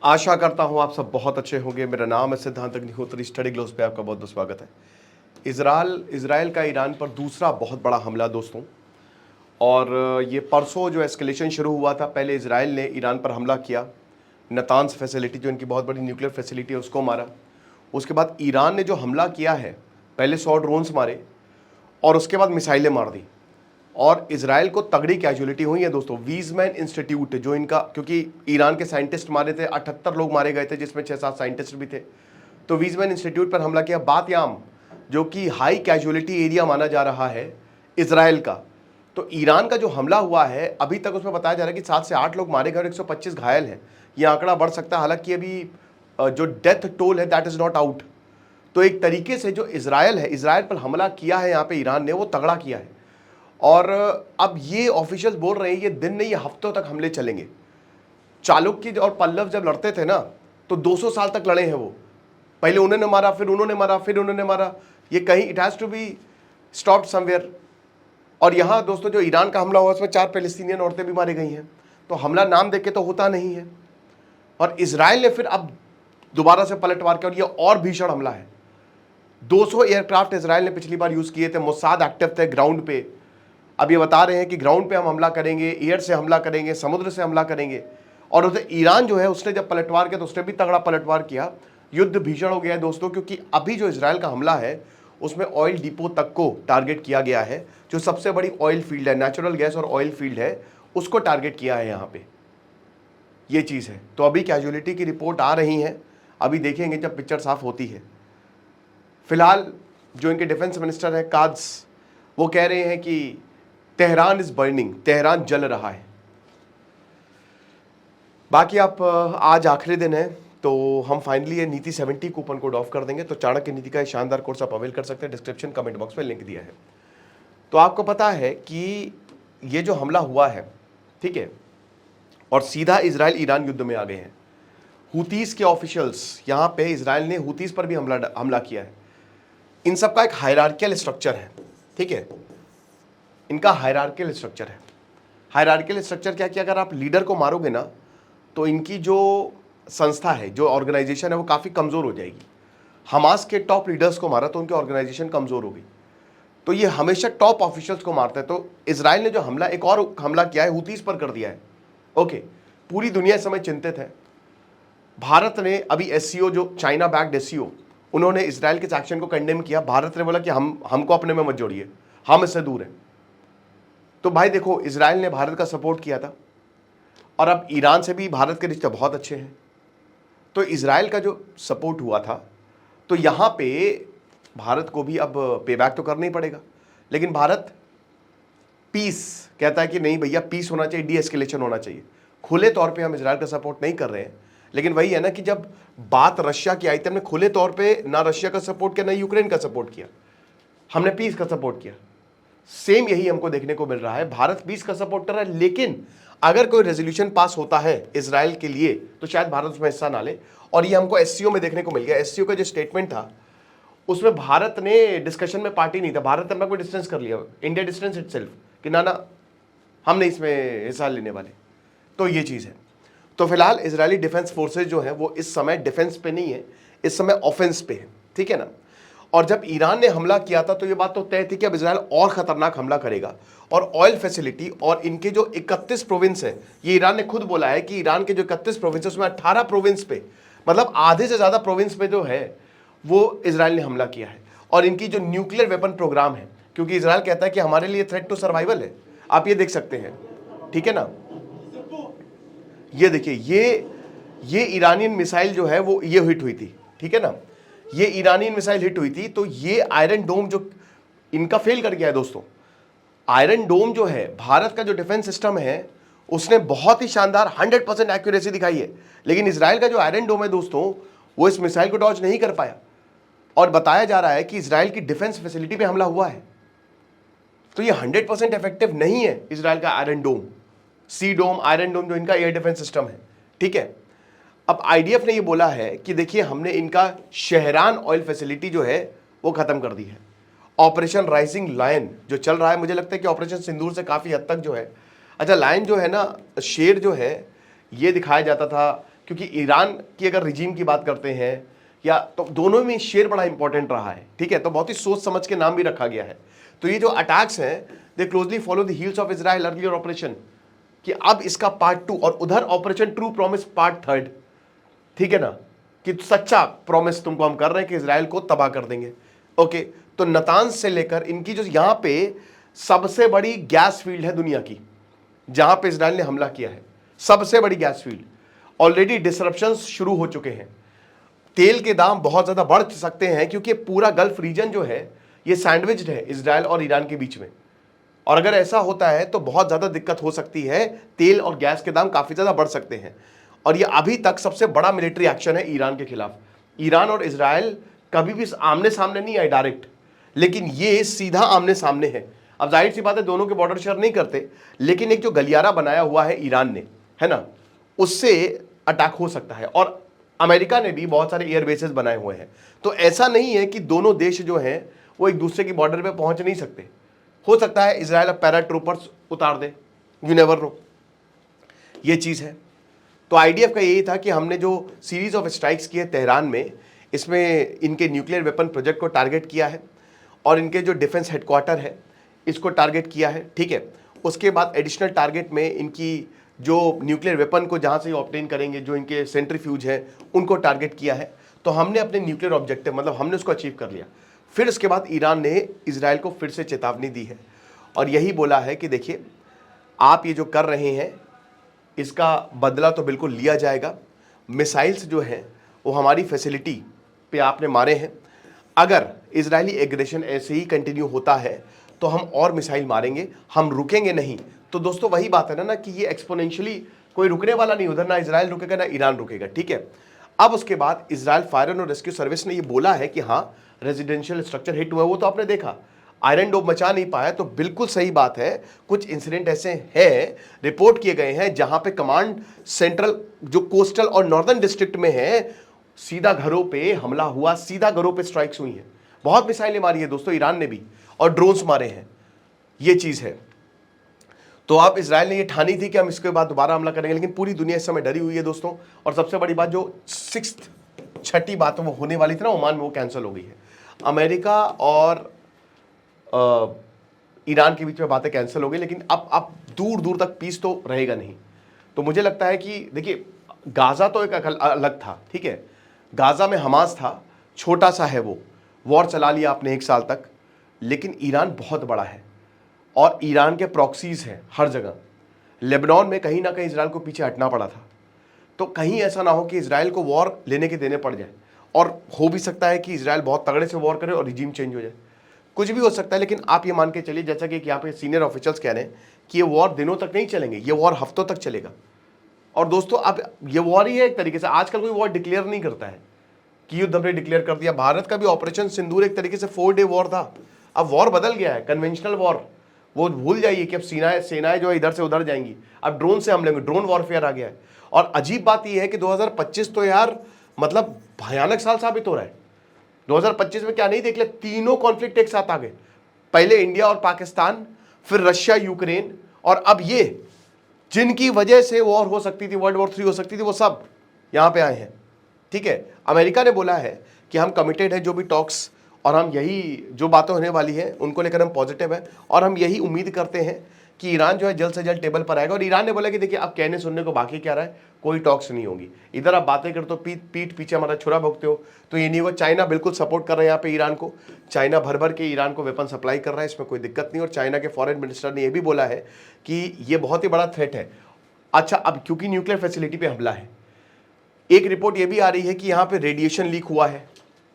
आशा करता हूँ आप सब बहुत अच्छे होंगे। मेरा नाम है सिद्धांत अग्निहोत्री। स्टडी ग्लोस पे आपका बहुत बहुत स्वागत है। इजराइल का ईरान पर दूसरा बहुत बड़ा हमला दोस्तों, और ये परसों जो एस्केलेशन शुरू हुआ था, पहले इजराइल ने ईरान पर हमला किया, नतान्स फैसिलिटी जो इनकी बहुत बड़ी न्यूक्लियर फैसिलिटी है उसको मारा। उसके बाद ईरान ने जो हमला किया है, पहले 100 ड्रोन्स मारे और उसके बाद मिसाइलें मार दी, और इजराइल को तगड़ी कैजुअलिटी हुई है दोस्तों। वीजमैन इंस्टीट्यूट जो इनका, क्योंकि ईरान के साइंटिस्ट मारे थे, 78 लोग मारे गए थे जिसमें 6-7 साइंटिस्ट भी थे, तो वीजमैन इंस्टीट्यूट पर हमला किया। बातयाम जो कि हाई कैजुअलिटी एरिया माना जा रहा है इजराइल का, तो ईरान का जो हमला हुआ है अभी तक उसमें बताया जा रहा है कि 7 से 8 लोग मारे गए और 125 घायल हैं। यह आंकड़ा बढ़ सकता है, हालांकि अभी जो डेथ टोल है दैट इज नॉट आउट। तो एक तरीके से जो इजराइल पर हमला किया है यहाँ पे ईरान ने, वो तगड़ा किया है। और अब ये ऑफिशियल्स बोल रहे हैं ये दिन नहीं, ये हफ्तों तक हमले चलेंगे। चालुक्य और पल्लव जब लड़ते थे ना, तो 200 साल तक लड़े हैं वो। पहले उन्होंने मारा, फिर उन्होंने मारा, फिर उन्होंने मारा। ये कहीं it has to be stopped somewhere. और यहाँ दोस्तों जो ईरान का हमला हुआ उसमें 4 पैलेस्टीनियन औरतें भी मारी गई हैं। तो हमला नाम देके तो होता नहीं है। और इजराइल ने फिर अब दोबारा से पलटवार किया, और ये और भीषण हमला है। 200 एयरक्राफ्ट इजराइल ने पिछली बार यूज किए थे, मोसाद एक्टिव थे ग्राउंड पे। अब ये बता रहे हैं कि ग्राउंड पे हम हमला करेंगे, एयर से हमला करेंगे, समुद्र से हमला करेंगे। और उधर ईरान जो है उसने जब पलटवार किया तो उसने भी तगड़ा पलटवार किया। युद्ध भीषण हो गया है दोस्तों, क्योंकि अभी जो इजराइल का हमला है उसमें ऑयल डिपो तक को टारगेट किया गया है। जो सबसे बड़ी ऑयल फील्ड है, नेचुरल गैस और ऑयल फील्ड है, उसको टारगेट किया है यहाँ पे। ये चीज़ है। तो अभी कैजुअलिटी की रिपोर्ट आ रही है, अभी देखेंगे जब पिक्चर साफ होती है। फिलहाल जो इनके डिफेंस मिनिस्टर है काद्स, वो कह रहे हैं कि तेहरान इज बर्निंग, तेहरान जल रहा है। बाकी आप आज आखिरी दिन है तो हम फाइनली ये नीति 70 कूपन कोड ऑफ कर देंगे। तो चाणक्य नीति का शानदार कोर्स आप अवेल कर सकते हैं, डिस्क्रिप्शन कमेंट बॉक्स में लिंक दिया है। तो आपको पता है कि ये जो हमला हुआ है, ठीक है, और सीधा इजराइल ईरान युद्ध में आ गए हैं। हुतीस के ऑफिशियल्स, यहाँ पे इजराइल ने हुतीस पर भी हमला किया है। इन सब का एक हायरार्कियल स्ट्रक्चर है, ठीक है, इनका हायरार्कियल स्ट्रक्चर है। हायरार्कियल स्ट्रक्चर क्या कि अगर आप लीडर को मारोगे ना, तो इनकी जो संस्था है, जो ऑर्गेनाइजेशन है, वो काफ़ी कमज़ोर हो जाएगी। हमास के टॉप लीडर्स को मारा तो उनकी ऑर्गेनाइजेशन कमज़ोर हो गई। तो ये हमेशा टॉप ऑफिशियल्स को मारते हैं। तो इजराइल ने जो हमला, एक और हमला किया है, हुतीस पर कर दिया है। ओके, पूरी दुनिया इस समय चिंतित है। भारत ने अभी एससीओ, जो चाइना बैक्ड एससीओ, उन्होंने इजराइल के एक्शन को कंडेम किया। भारत ने बोला कि हमको अपने में मत जोड़िए, हम इससे दूर हैं। तो भाई देखो, इजराइल ने भारत का सपोर्ट किया था, और अब ईरान से भी भारत के रिश्ते बहुत अच्छे हैं। तो इजराइल का जो सपोर्ट हुआ था, तो यहाँ पे भारत को भी अब पे बैक तो करना ही पड़ेगा। लेकिन भारत पीस कहता है कि नहीं भैया, पीस होना चाहिए, डी एस्केलेशन होना चाहिए। खुले तौर पे हम इजराइल का सपोर्ट नहीं कर रहे हैं, लेकिन वही है ना कि जब बात रशिया की आई थी, हमने खुले तौर पे ना रशिया का सपोर्ट किया, ना यूक्रेन का सपोर्ट किया, हमने पीस का सपोर्ट किया। सेम यही हमको देखने को मिल रहा है, भारत पीस का सपोर्ट कर रहा है। लेकिन अगर कोई रेजोल्यूशन पास होता है इजराइल के लिए, तो शायद भारत उसमें हिस्सा ना ले। और ये हमको एससीओ में देखने को मिल गया। एससीओ का जो स्टेटमेंट था, उसमें भारत ने डिस्कशन में पार्टी नहीं था, भारत ने अपना कोई डिस्टेंस कर लिया, इंडिया डिस्टेंस इटसेल्फ, कि ना हम नहीं इसमें हिस्सा लेने वाले। तो ये चीज़ है। तो फिलहाल इजरायली डिफेंस फोर्सेज जो है वो इस समय डिफेंस पे नहीं है, इस समय ऑफेंस पे है, ठीक है ना। और जब ईरान ने हमला किया था तो ये बात तो तय थी कि अब इजराइल और खतरनाक हमला करेगा। और ऑयल फैसिलिटी और इनके जो 31 प्रोविंस है, ये ईरान ने खुद बोला है कि ईरान के जो 31 प्रोविंस है उसमें 18 प्रोविंस पे, मतलब आधे से ज़्यादा प्रोविंस पे जो है वो इजराइल ने हमला किया है। और इनकी जो न्यूक्लियर वेपन प्रोग्राम है, क्योंकि इजराइल कहता है कि हमारे लिए थ्रेट टू सर्वाइवल है, आप ये देख सकते हैं, ठीक है ना। ये देखिए, ये ईरानियन मिसाइल जो है वो ये हिट हुई थी, ठीक है ना, ये ईरानियन मिसाइल हिट हुई थी। तो ये आयरन डोम जो इनका फेल कर गया है दोस्तों। आयरन डोम जो है, भारत का जो डिफेंस सिस्टम है, उसने बहुत ही शानदार 100% एक्यूरेसी दिखाई है। लेकिन इजराइल का जो आयरन डोम है दोस्तों, वो इस मिसाइल को डॉज नहीं कर पाया। और बताया जा रहा है कि इजराइल की डिफेंस फैसिलिटी पे हमला हुआ है। तो ये 100% इफेक्टिव नहीं है इजराइल का आयरन डोम, सी डोम, आयरन डोम जो इनका एयर डिफेंस सिस्टम है, ठीक है। अब आईडीएफ ने ये बोला है कि देखिए, हमने इनका शहरान ऑयल फैसिलिटी जो है वो खत्म कर दी है। ऑपरेशन राइजिंग लायन जो चल रहा है, मुझे लगता है कि ऑपरेशन सिंदूर से काफ़ी हद तक जो है, अच्छा लायन जो है ना, शेर जो है, ये दिखाया जाता था क्योंकि ईरान की अगर रिजीम की बात करते हैं या तो दोनों में शेयर बड़ा इंपॉर्टेंट रहा है, ठीक है, तो बहुत ही सोच समझ के नाम भी रखा गया है। तो ये जो अटैक्स हैं they closely follow the heels of Israel earlier operation, कि अब इसका पार्ट 2 और उधर ऑपरेशन ट्रू प्रॉमिस पार्ट 3, ठीक है ना, कि सच्चा प्रॉमिस तुमको हम कर रहे हैं कि इजराइल को तबाह कर देंगे। ओके, तो नतांज से लेकर इनकी जो यहां पे सबसे बड़ी गैस फील्ड है दुनिया की, जहां पे इजराइल ने हमला किया है, सबसे बड़ी गैस फील्ड, ऑलरेडी डिसरप्शंस शुरू हो चुके हैं। तेल के दाम बहुत ज्यादा बढ़ सकते हैं क्योंकि पूरा गल्फ रीजन जो है ये सैंडविच्ड है इजराइल और ईरान के बीच में, और अगर ऐसा होता है तो बहुत ज्यादा दिक्कत हो सकती है, तेल और गैस के दाम काफी ज्यादा बढ़ सकते हैं। और ये अभी तक सबसे बड़ा मिलिट्री एक्शन है ईरान के खिलाफ। ईरान और इजराइल कभी भी आमने सामने नहीं आए डायरेक्ट, लेकिन ये सीधा आमने सामने है। अब जाहिर सी बात है दोनों के बॉर्डर शेयर नहीं करते, लेकिन एक जो गलियारा बनाया हुआ है ईरान ने, है ना, उससे अटैक हो सकता है। और अमेरिका ने भी बहुत सारे एयर बेसेस बनाए हुए हैं, तो ऐसा नहीं है कि दोनों देश जो हैं वो एक दूसरे की बॉर्डर पे पहुंच नहीं सकते। हो सकता है इजराइल अब पैराट्रूपर्स उतार दे, यू नेवर नो, ये चीज़ है। तो आईडीएफ का यही था कि हमने जो सीरीज ऑफ स्ट्राइक्स किए तेहरान में, इसमें इनके न्यूक्लियर वेपन प्रोजेक्ट को टारगेट किया है और इनके जो डिफेंस हेडक्वार्टर है इसको टारगेट किया है, ठीक है। उसके बाद एडिशनल टारगेट में इनकी जो न्यूक्लियर वेपन को जहाँ से ऑब्टेन करेंगे, जो इनके सेंट्रीफ्यूज हैं, उनको टारगेट किया है। तो हमने अपने न्यूक्लियर ऑब्जेक्टिव मतलब हमने उसको अचीव कर लिया। फिर उसके बाद ईरान ने इजराइल को फिर से चेतावनी दी है और यही बोला है कि देखिए आप ये जो कर रहे हैं इसका बदला तो बिल्कुल लिया जाएगा। मिसाइल्स जो हैं वो हमारी फैसिलिटी पे आपने मारे हैं, अगर इजरायली एग्रेशन ऐसे ही कंटिन्यू होता है तो हम और मिसाइल मारेंगे, हम रुकेंगे नहीं। तो दोस्तों वही बात है ना कि ये एक्सपोनेंशियली कोई रुकने वाला नहीं, उधर ना इजराइल रुकेगा ना ईरान रुकेगा, ठीक है। अब उसके बाद Israel fire and rescue service ने ये बोला है कि हाँ रेजिडेंशियल स्ट्रक्चर हिट हुआ, वो तो आपने देखा, आयरन डोम मचा नहीं पाया, तो बिल्कुल सही बात है। कुछ इंसिडेंट ऐसे हैं रिपोर्ट किए गए हैं जहां पे कमांड सेंट्रल जो कोस्टल और नॉर्दर्न डिस्ट्रिक्ट में है, सीधा घरों पे हमला हुआ, सीधा घरों पे स्ट्राइक्स हुई हैं। बहुत मिसाइलें मारी है दोस्तों ईरान ने भी, और ड्रोन्स मारे हैं, ये चीज है। तो अब इजराइल ने ये ठानी थी कि हम इसके बाद दोबारा हमला करेंगे, लेकिन पूरी दुनिया इस समय डरी हुई है दोस्तों। और सबसे बड़ी बात जो छठी बात वो होने वाली थी ना ओमान में, वो कैंसिल हो गई है। अमेरिका और ईरान के बीच में बातें कैंसिल हो गई, लेकिन अब दूर दूर तक पीस तो रहेगा नहीं। तो मुझे लगता है कि देखिए गाजा तो एक अलग था, ठीक है, गाजा में हमास था, छोटा सा है वो, वॉर चला लिया आपने 1 साल तक, लेकिन ईरान बहुत बड़ा है और ईरान के प्रॉक्सीज हैं हर जगह। लेबनान में कहीं ना कहीं इजराइल को पीछे हटना पड़ा था, तो कहीं ऐसा ना हो कि इजराइल को वॉर लेने के देने पड़ जाए, और हो भी सकता है कि इजराइल बहुत तगड़े से वॉर करे और रिजीम चेंज हो जाए, कुछ भी हो सकता है। लेकिन आप ये मान के चलिए, जैसा कि यहाँ पे सीनियर ऑफिशियल्स कह रहे हैं कि ये वॉर दिनों तक नहीं चलेंगे, ये वॉर हफ्तों तक चलेगा। और दोस्तों अब ये वॉर ही है एक तरीके से, आजकल कोई वॉर डिक्लेयर नहीं करता है कि युद्ध हमने डिक्लेयर कर दिया। भारत का भी ऑपरेशन सिंदूर एक तरीके से 4 डे वॉर था, अब वॉर बदल गया है, कन्वेंशनल वॉर। वो भूल जाइए कि अब सेनाएं जो है इधर से उधर जाएंगी, अब ड्रोन से हमले होंगे, ड्रोन वॉरफेयर आ गया है। और अजीब बात यह है कि 2025 तो यार मतलब भयानक साल साबित हो रहा है। 2025 में क्या नहीं देख ले, तीनों कॉन्फ्लिक्ट एक साथ आ गए, पहले इंडिया और पाकिस्तान, फिर रशिया यूक्रेन, और अब ये जिनकी वजह से वॉर हो सकती थी, वर्ल्ड वॉर 3 हो सकती थी, वो सब यहां पे आए हैं, ठीक है। अमेरिका ने बोला है कि हम कमिटेड है जो भी टॉक्स, और हम यही जो बातें होने वाली हैं उनको लेकर हम पॉजिटिव हैं, और हम यही उम्मीद करते हैं कि ईरान जो है जल्द से जल्द टेबल पर आएगा। और ईरान ने बोला कि देखिए अब कहने सुनने को बाकी क्या रहा है, कोई टॉक्स नहीं होगी। इधर आप बातें करते हो, पीठ पीछे हमारा छुरा भोगते हो, तो ये नहीं होगा। चाइना बिल्कुल सपोर्ट कर रहा है यहाँ पे ईरान को, चाइना भर भर के ईरान को वेपन सप्लाई कर रहा है, इसमें कोई दिक्कत नहीं। और चाइना के फॉरेन मिनिस्टर ने यह भी बोला है कि ये बहुत ही बड़ा थ्रेट है। अच्छा, अब क्योंकि न्यूक्लियर फैसिलिटी पे हमला है, एक रिपोर्ट ये भी आ रही है कि यहाँ पे रेडिएशन लीक हुआ है,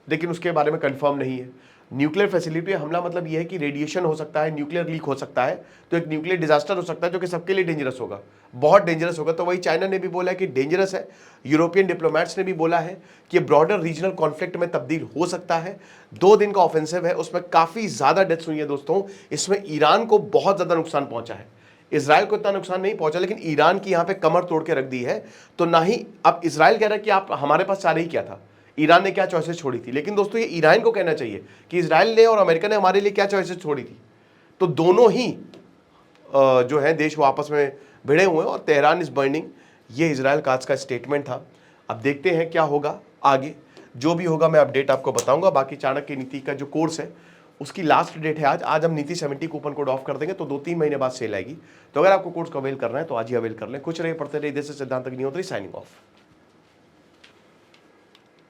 लेकिन उसके बारे में कंफर्म नहीं है। न्यूक्लियर फैसिलिटी पे हमला मतलब ये है कि रेडिएशन हो सकता है, न्यूक्लियर लीक हो सकता है, तो एक न्यूक्लियर डिजास्टर हो सकता है जो कि सबके लिए डेंजरस होगा, बहुत डेंजरस होगा। तो वही चाइना ने भी बोला है कि डेंजरस है, यूरोपियन डिप्लोमेट्स ने भी बोला है कि ब्रॉडर रीजनल कॉन्फ्लिक्ट में तब्दील हो सकता है। 2 दिन का ऑफेंसिव है, उसमें काफ़ी ज़्यादा डेथ्स हुई है दोस्तों। इसमें ईरान को बहुत ज़्यादा नुकसान पहुंचा है, इजराइल को इतना नुकसान नहीं पहुंचा, लेकिन ईरान की यहाँ पे कमर तोड़ के रख दी है। तो ना ही अब इजराइल कह रहा है कि आप हमारे पास चाह रही क्या था, ईरान ने क्या चॉइसेस छोड़ी थी। लेकिन दोस्तों ये ईरान को कहना चाहिए कि इजराइल ने और अमेरिका ने हमारे लिए क्या चॉइसेस छोड़ी थी। तो दोनों ही जो है देश वो आपस में भिड़े हुए हैं, और तेहरान इज बर्निंग, ये इजराइल का आज का स्टेटमेंट था। अब देखते हैं क्या होगा आगे, जो भी होगा मैं अपडेट आपको बताऊंगा। बाकी चाणक्य नीति का जो कोर्स है उसकी लास्ट डेट है आज हम नीति 70 कूपन कोड ऑफ कर देंगे तो 2-3 महीने बाद सेल आएगी। तो अगर आपको कोर्स को अवेल करना है तो आज ही अवेल कर लें। कुछ रहे पढ़ते रहे, इधर से सिद्धांत अग्निहोत्री साइनिंग ऑफ।